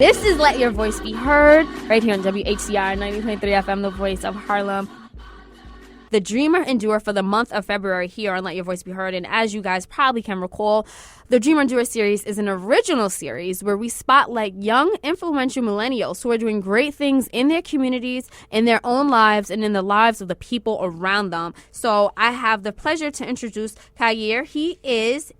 This is Let Your Voice Be Heard, right here on WHCR 90.3 FM, the voice of Harlem. The Dreamer and Doer for the month of February here on Let Your Voice Be Heard. And as you guys probably can recall, the Dreamer and Doer series is an original series where we spotlight young, influential millennials who are doing great things in their communities, in their own lives, and in the lives of the people around them. So I have the pleasure to introduce Khaair. He is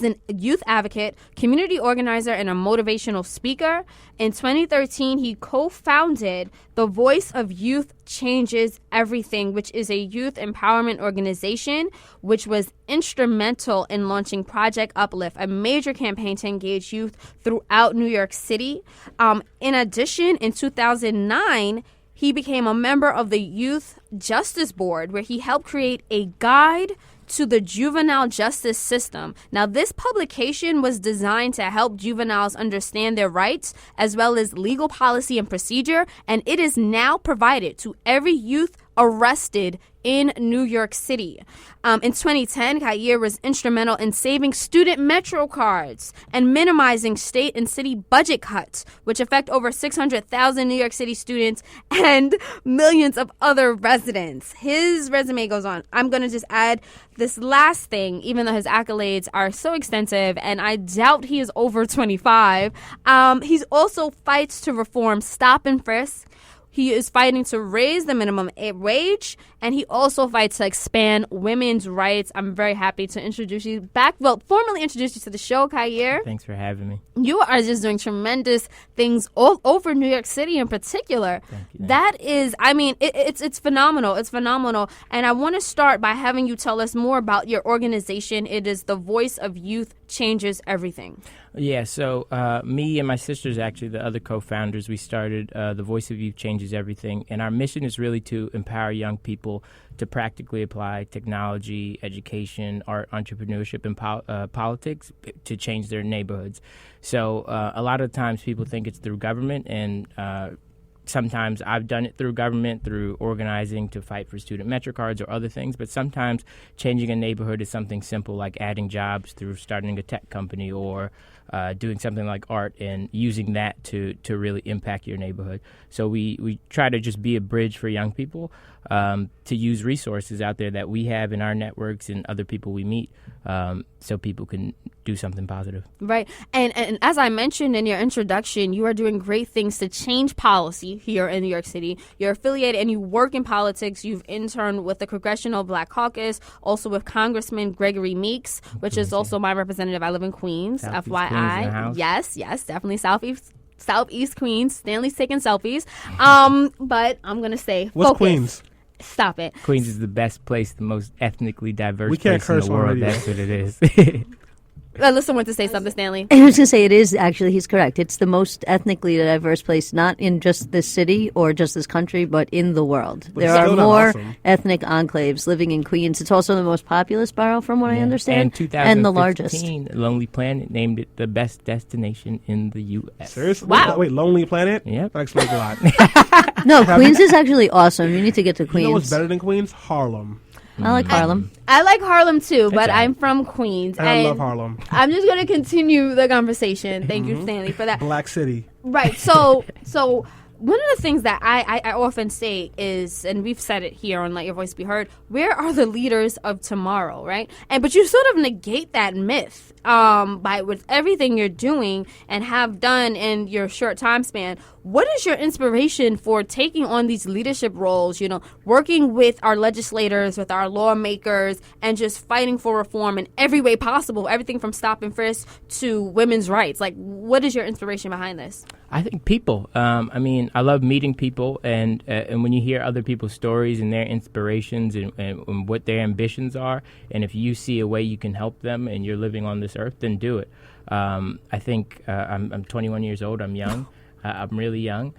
a youth advocate, community organizer, and a motivational speaker. In 2013, he co-founded the Voice of Youth Changes Everything, which is a youth empowerment organization, which was instrumental in launching Project Uplift, a major campaign to engage youth throughout New York City. In addition, in 2009, he became a member of the Youth Justice Board, where he helped create a guide to the juvenile justice system. Now, this publication was designed to help juveniles understand their rights as well as legal policy and procedure, and it is now provided to every youth arrested in New York City. In 2010, Khaair was instrumental in saving student Metro cards and minimizing state and city budget cuts, which affect over 600,000 New York City students and millions of other residents. His resume goes on. I'm going to just add this last thing, even though his accolades are so extensive, and I doubt he is over 25. He also fights to reform stop and frisk. He is fighting to raise the minimum wage, and he also fights to expand women's rights. I'm very happy to introduce you back. Well, formally introduce you to the show, Khaair. Thanks for having me. You are just doing tremendous things all over New York City in particular. Thank you. That is, I mean, it's phenomenal. It's phenomenal. And I want to start by having you tell us more about your organization. It is the Voice of Youth Changes Everything. Yeah, so me and my sisters, actually the other co-founders, we started the Voice of Youth Changes Everything, and our mission is really to empower young people to practically apply technology, education, art, entrepreneurship, and politics to change their neighborhoods. So a lot of times people think it's through government, and sometimes I've done it through government, through organizing to fight for student Metro cards or other things, but sometimes changing a neighborhood is something simple like adding jobs through starting a tech company or doing something like art and using that to really impact your neighborhood. So we try to just be a bridge for young people to use resources out there that we have in our networks and other people we meet so people can do something positive. Right. And as I mentioned in your introduction, you are doing great things to change policy here in New York City. You're affiliated and you work in politics. You've interned with the Congressional Black Caucus, also with Congressman Gregory Meeks, which is also my representative. I live in Queens, Southeast FYI. Queens in the house. Yes, definitely Southeast Queens. Stanley's taking selfies. But I'm going to say What's focus. Queens? Stop it. Queens is the best place, the most ethnically diverse We can't place in curse the on world. radio. That's what it is. Alyssa wants to say something, Stanley. I was going to say it is actually, he's correct. It's the most ethnically diverse place, not in just this city or just this country, but in the world. But there it's are still not more awesome. ethnic enclaves living in Queens. It's also the most populous borough, from what I Yeah. understand, And the largest. 2015, Lonely Planet named it the best destination in the U.S. Seriously? Wow. Wait, Lonely Planet? Yep. That explains a lot. No, Queens is actually awesome. You need to get to Queens. You know what's better than Queens? Harlem. I like Harlem. I like Harlem too, but all right. I'm from Queens. And I love Harlem. I'm just going to continue the conversation. Thank you, Stanley, for that. Black City. Right. So one of the things that I often say is, and we've said it here on Let Your Voice Be Heard, where are the leaders of tomorrow, right? But you sort of negate that myth by with everything you're doing and have done in your short time span. What is your inspiration for taking on these leadership roles, working with our legislators, with our lawmakers, and just fighting for reform in every way possible, everything from stop and frisk to women's rights? Like, what is your inspiration behind this? I think people. I love meeting people, and when you hear other people's stories and their inspirations and what their ambitions are, and if you see a way you can help them and you're living on this earth, then do it. I think I'm 21 years old. I'm young. I'm really young.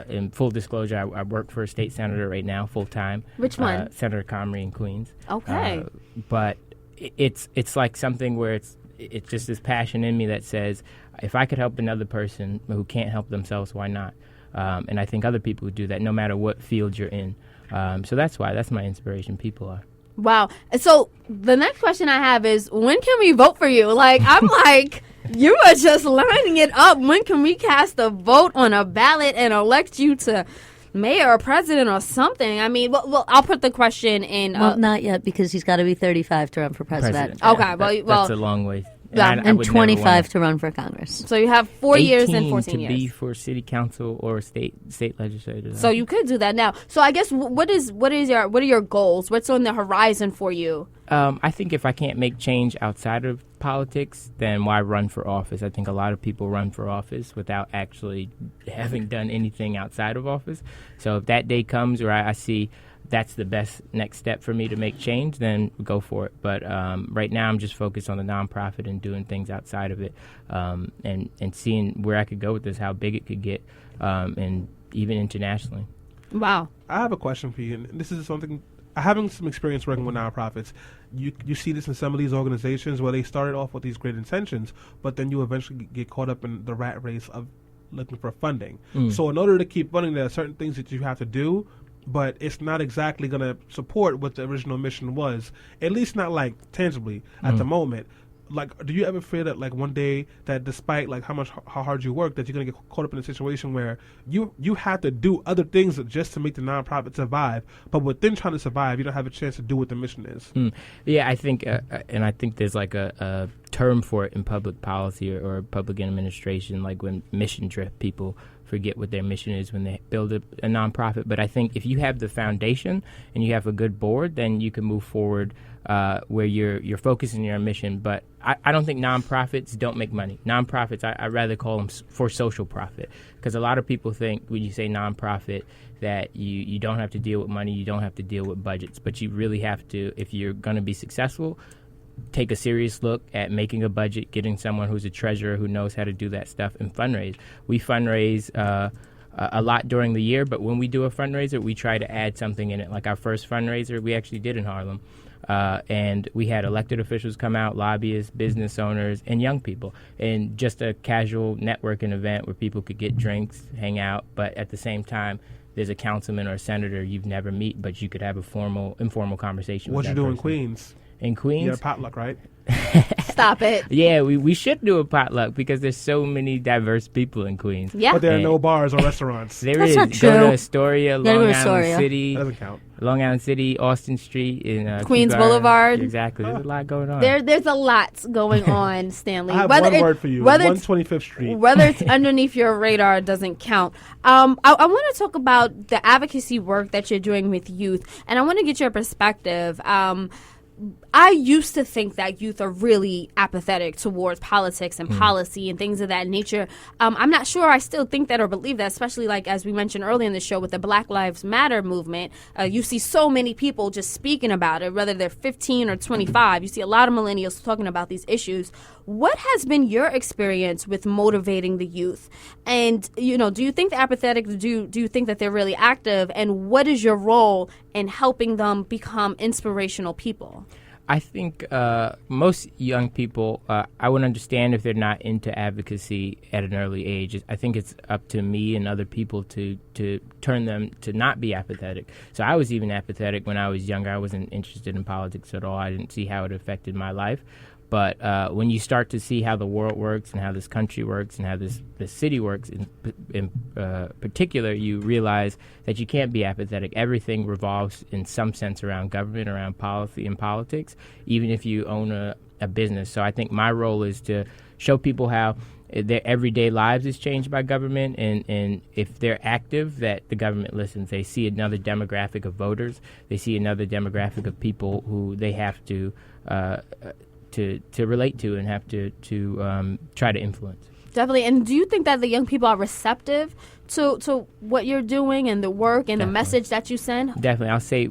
In full disclosure, I work for a state senator right now, full time. Which one? Senator Comrie in Queens. Okay. But it's like something where it's just this passion in me that says, if I could help another person who can't help themselves, why not? And I think other people would do that no matter what field you're in. So that's my inspiration. People are. Wow. So the next question I have is, when can we vote for you? Like, I'm like, You are just lining it up. When can we cast a vote on a ballot and elect you to mayor or president or something? I mean, well I'll put the question in. Well, not yet, because he's got to be 35 to run for president. Okay, that's a long way. And 25 to run for Congress. So you have 4 years and 14 to years. be for city council or state legislature. So you could do that now. So I guess what are your goals? What's on the horizon for you? I think if I can't make change outside of politics, then why run for office? I think a lot of people run for office without actually having done anything outside of office. So if that day comes where I see that's the best next step for me to make change, then go for it. But right now I'm just focused on the nonprofit and doing things outside of it, and seeing where I could go with this, how big it could get, and even internationally. Wow. I have a question for you, and this is something, having some experience working with nonprofits, you see this in some of these organizations where they started off with these great intentions, but then you eventually get caught up in the rat race of looking for funding. So in order to keep funding, there are certain things that you have to do, but it's not exactly going to support what the original mission was, at least not like tangibly at the moment. Like, do you ever fear that like one day that despite like how hard you work, that you're going to get caught up in a situation where you have to do other things just to make the nonprofit survive, but within trying to survive, you don't have a chance to do what the mission is? Yeah, I think, and I think there's like a term for it in public policy or public administration, like when mission drift, people forget what their mission is when they build a nonprofit. But I think if you have the foundation and you have a good board, then you can move forward where you're focusing your mission. But I don't think nonprofits don't make money. Nonprofits, I rather call them for social profit, because a lot of people think when you say nonprofit that you don't have to deal with money, you don't have to deal with budgets, but you really have to, if you're going to be successful, take a serious look at making a budget, getting someone who's a treasurer who knows how to do that stuff, and fundraise. We fundraise a lot during the year, but when we do a fundraiser, we try to add something in it. Like our first fundraiser we actually did in Harlem, and we had elected officials come out, lobbyists, business owners, and young people, and just a casual networking event where people could get drinks, hang out, but at the same time, there's a councilman or a senator you've never meet, but you could have a informal conversation with What that you do in person. Queens? In Queens? Yeah, potluck, right? Stop it. Yeah, we should do a potluck because there's so many diverse people in Queens. Yeah. But there are no bars or restaurants. There That's is. not Go to true. Astoria, Gotta go Long to Island Astoria. City. That doesn't count. Long Island City, Austin Street, in Queens Key Garden. Boulevard. Exactly. There's a lot going on. There's a lot going on, Stanley. I have one word for you. 125th Street. Whether it's underneath your radar doesn't count. I want to talk about the advocacy work that you're doing with youth, and I want to get your perspective. I used to think that youth are really apathetic towards politics and policy and things of that nature. I'm not sure I still think that or believe that, especially like as we mentioned earlier in the show with the Black Lives Matter movement. You see so many people just speaking about it, whether they're 15 or 25. You see a lot of millennials talking about these issues. What has been your experience with motivating the youth? And, do you think they're apathetic? Do you think that they're really active? And what is your role in helping them become inspirational people? I think most young people, I would understand if they're not into advocacy at an early age. I think it's up to me and other people to turn them to not be apathetic. So I was even apathetic when I was younger. I wasn't interested in politics at all. I didn't see how it affected my life. But when you start to see how the world works and how this country works and how this city works in particular, you realize that you can't be apathetic. Everything revolves in some sense around government, around policy and politics, even if you own a business. So I think my role is to show people how their everyday lives is changed by government, and if they're active, that the government listens. They see another demographic of voters. They see another demographic of people who they have to relate to and have to try to influence. Definitely. And do you think that the young people are receptive to what you're doing and the work and the message that you send? Definitely. I'll say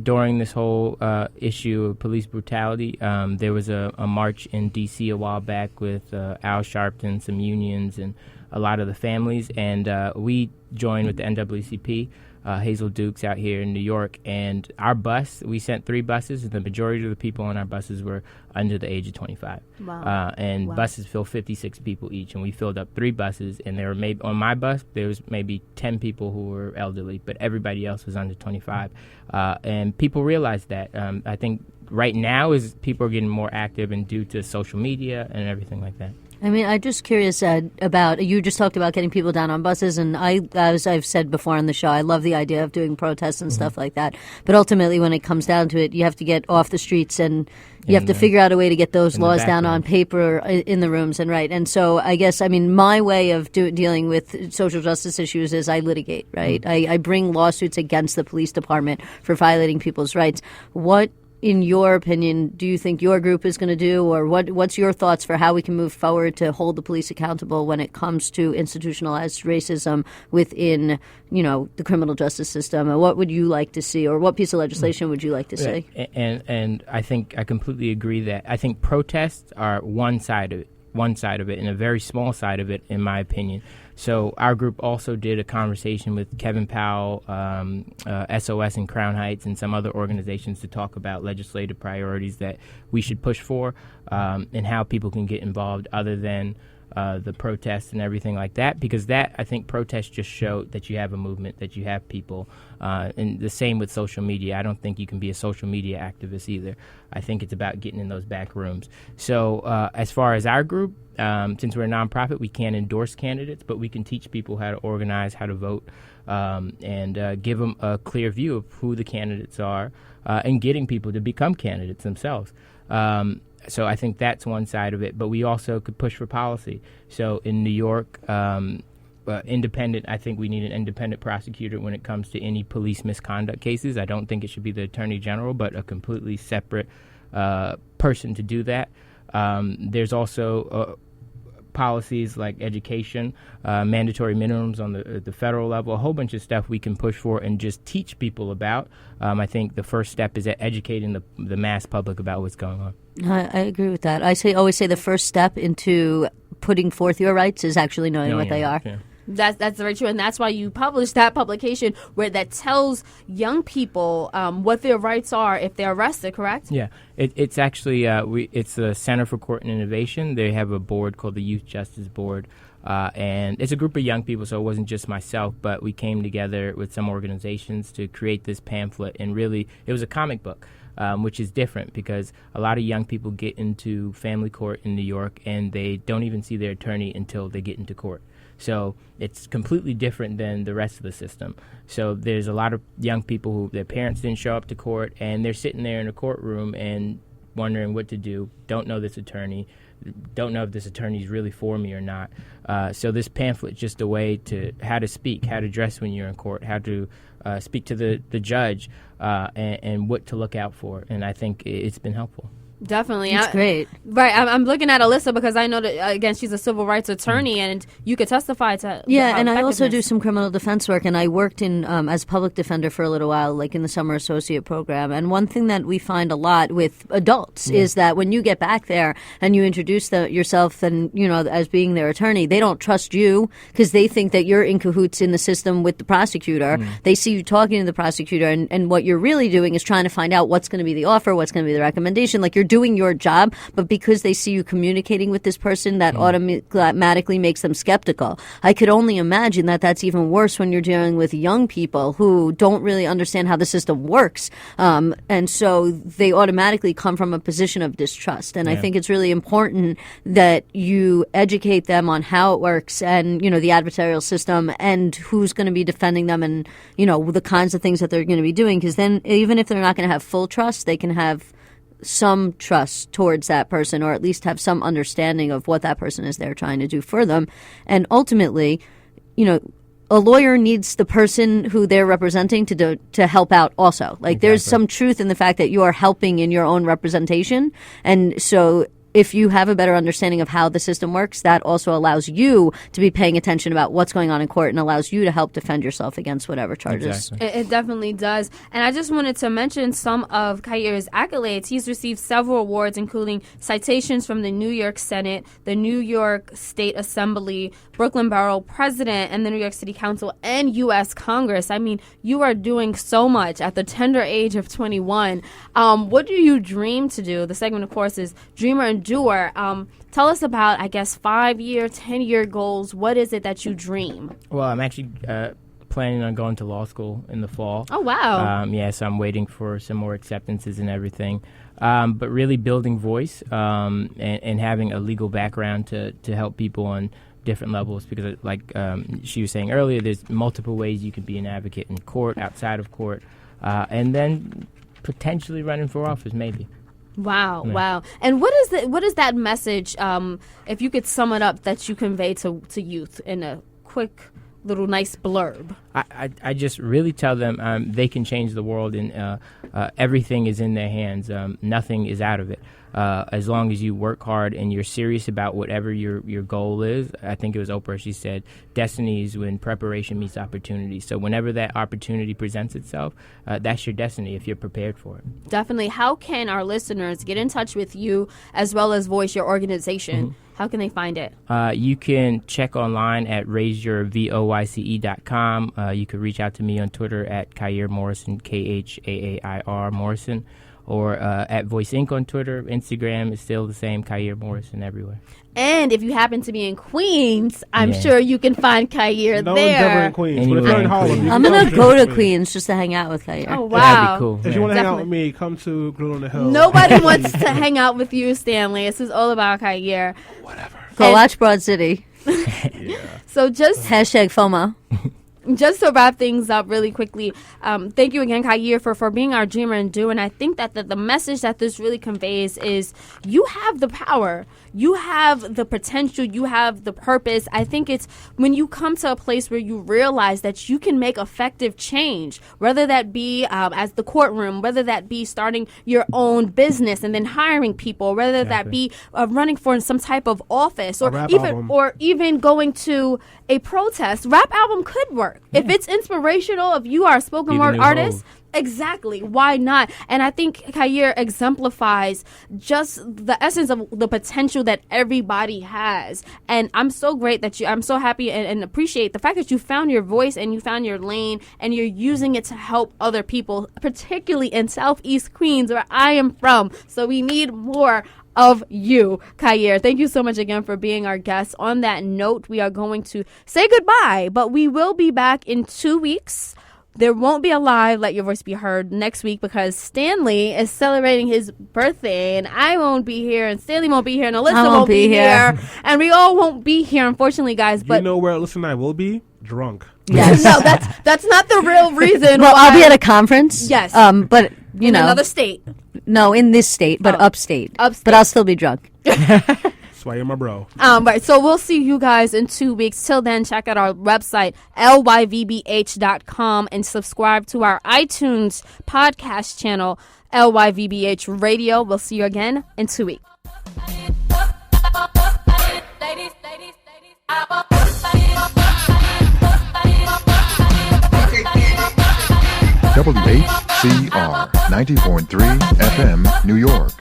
during this whole issue of police brutality, there was a march in D.C. a while back with Al Sharpton, some unions, and a lot of the families. And we joined with the NAACP. Hazel Dukes out here in New York, and our bus, we sent 3 buses, and the majority of the people on our buses were under the age of 25. Wow. Buses fill 56 people each, and we filled up 3 buses, and there were on my bus, there was maybe 10 people who were elderly, but everybody else was under 25. And people realized that. I think right now is people are getting more active and due to social media and everything like that. I mean, I'm just curious about, you just talked about getting people down on buses, and as I've said before on the show, I love the idea of doing protests and stuff like that. But ultimately, when it comes down to it, you have to get off the streets and you have to figure out a way to get those laws down on paper in the rooms and right. And so I guess, I mean, my way of dealing with social justice issues is I litigate, right? I bring lawsuits against the police department for violating people's rights. What, in your opinion, do you think your group is going to do, or what's your thoughts for how we can move forward to hold the police accountable when it comes to institutionalized racism within, the criminal justice system? And what would you like to see, or what piece of legislation would you like to see? And I think I completely agree that I think protests are one side of it, and a very small side of it, in my opinion. So our group also did a conversation with Kevin Powell, SOS in Crown Heights, and some other organizations to talk about legislative priorities that we should push for, and how people can get involved other than the protests and everything like that. Because I think protests just show that you have a movement, that you have people. And the same with social media. I don't think you can be a social media activist either. I think it's about getting in those back rooms. So as far as our group, since we're a nonprofit, we can't endorse candidates, but we can teach people how to organize, how to vote, and give them a clear view of who the candidates are, and getting people to become candidates themselves. So I think that's one side of it, but we also could push for policy. So in New York, independent, I think we need an independent prosecutor when it comes to any police misconduct cases. I don't think it should be the Attorney General, but a completely separate person to do that. There's also policies like education, mandatory minimums on the federal level, a whole bunch of stuff we can push for and just teach people about. I think the first step is at educating the mass public about what's going on. I agree with that. I always say the first step into putting forth your rights is actually knowing what they are. Yeah. That's very true, and that's why you published that publication that tells young people what their rights are if they're arrested. Correct? Yeah, it's actually it's the Center for Court and Innovation. They have a board called the Youth Justice Board, and it's a group of young people. So it wasn't just myself, but we came together with some organizations to create this pamphlet. And really, it was a comic book. Which is different because a lot of young people get into family court in New York and they don't even see their attorney until they get into court. So it's completely different than the rest of the system. So there's a lot of young people who their parents didn't show up to court and they're sitting there in a courtroom and wondering what to do, don't know this attorney, don't know if this attorney is really for me or not. So this pamphlet is just a way to how to speak, how to dress when you're in court, how to speak to the judge, and what to look out for. And I think it's been helpful. Definitely. That's great. Right. I'm looking at Alyssa because I know that, again, she's a civil rights attorney and you could testify to Yeah, and I also do some criminal defense work, and I worked in as a public defender for a little while, like in the summer associate program. And one thing that we find a lot with adults is that when you get back there and you introduce yourself and, as being their attorney, they don't trust you because they think that you're in cahoots in the system with the prosecutor. They see you talking to the prosecutor, and what you're really doing is trying to find out what's going to be the offer, what's going to be the recommendation. Like, you're doing your job, but because they see you communicating with this person, that automatically makes them skeptical. I could only imagine that that's even worse when you're dealing with young people who don't really understand how the system works. And so they automatically come from a position of distrust. And I think it's really important that you educate them on how it works and, the adversarial system and who's going to be defending them and, the kinds of things that they're going to be doing. Because then even if they're not going to have full trust, they can have some trust towards that person, or at least have some understanding of what that person is there trying to do for them. And ultimately, a lawyer needs the person who they're representing to help out also. Like, there's some truth in the fact that you are helping in your own representation. And so if you have a better understanding of how the system works, that also allows you to be paying attention about what's going on in court and allows you to help defend yourself against whatever charges. Exactly. It definitely does. And I just wanted to mention some of Khaair's accolades. He's received several awards, including citations from the New York Senate, the New York State Assembly, Brooklyn Borough President, and the New York City Council and U.S. Congress. I mean, you are doing so much at the tender age of 21. What do you dream to do? The segment, of course, is Dreamer and Doer. Tell us about, 5-year, 10-year goals. What is it that you dream? Well, I'm actually planning on going to law school in the fall. Oh, wow. So I'm waiting for some more acceptances and everything. but really building voice and having a legal background to help people on different levels, because like she was saying earlier, there's multiple ways you can be an advocate in court, outside of court, and then potentially running for office, maybe. Wow, wow. And what is that message, if you could sum it up, that you convey to youth in a quick little nice blurb? I just really tell them they can change the world, and everything is in their hands. Nothing is out of it. As long as you work hard and you're serious about whatever your goal is. I think it was Oprah, she said, destiny is when preparation meets opportunity. So whenever that opportunity presents itself, that's your destiny if you're prepared for it. Definitely. How can our listeners get in touch with you as well as VOYCE, your organization? Mm-hmm. How can they find it? You can check online at raiseyourvoyce.com. You can reach out to me on Twitter at Khaair Morrison, Khaair Morrison. Or at VOYCE Inc. on Twitter. Instagram is still the same, Khaair Morrison everywhere. And if you happen to be in Queens, I'm sure you can find Khaair no there. One's ever in Queens. But if you're in Harlem, I'm going to go to Queens just to hang out with Khaair. Oh, wow. That'd be cool. If you want to hang out with me, come to Grill on the Hill. Nobody wants to hang out with you, Stanley. This is all about Khaair. Whatever. Go watch Broad City. So just hashtag FOMO. Just to wrap things up really quickly, thank you again, Khaair, for being our dreamer and doer. And I think that the message that this really conveys is you have the power. You have the potential. You have the purpose. I think it's when you come to a place where you realize that you can make effective change, whether that be as the courtroom, whether that be starting your own business and then hiring people, whether that be running for some type of office, or even going to a protest. Rap album could work. Yeah. If it's inspirational, if you are a spoken word artist, exactly, why not? And I think Khaair exemplifies just the essence of the potential that everybody has. And I'm so happy and appreciate the fact that you found your voice and you found your lane and you're using it to help other people, particularly in Southeast Queens, where I am from. So we need more of you, Khaair. Thank you so much again for being our guest. On that note, we are going to say goodbye, but we will be back in 2 weeks. There won't be a live Let Your Voice Be Heard next week because Stanley is celebrating his birthday, and I won't be here, and Stanley won't be here, and Alyssa won't be here, and we all won't be here, unfortunately, guys. But you know where Alyssa and I will be? Drunk. Yes. No, that's not the real reason. Well, I'll be at a conference. Yes. But you know, another state. No, in this state, but upstate. But I'll still be drunk. That's why you're my bro. Right. So we'll see you guys in 2 weeks. Till then, check out our website, lyvbh.com, and subscribe to our iTunes podcast channel, LYVBH Radio. We'll see you again in 2 weeks. WHCR 90.3 FM, New York.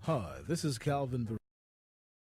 Hi, this is Calvin.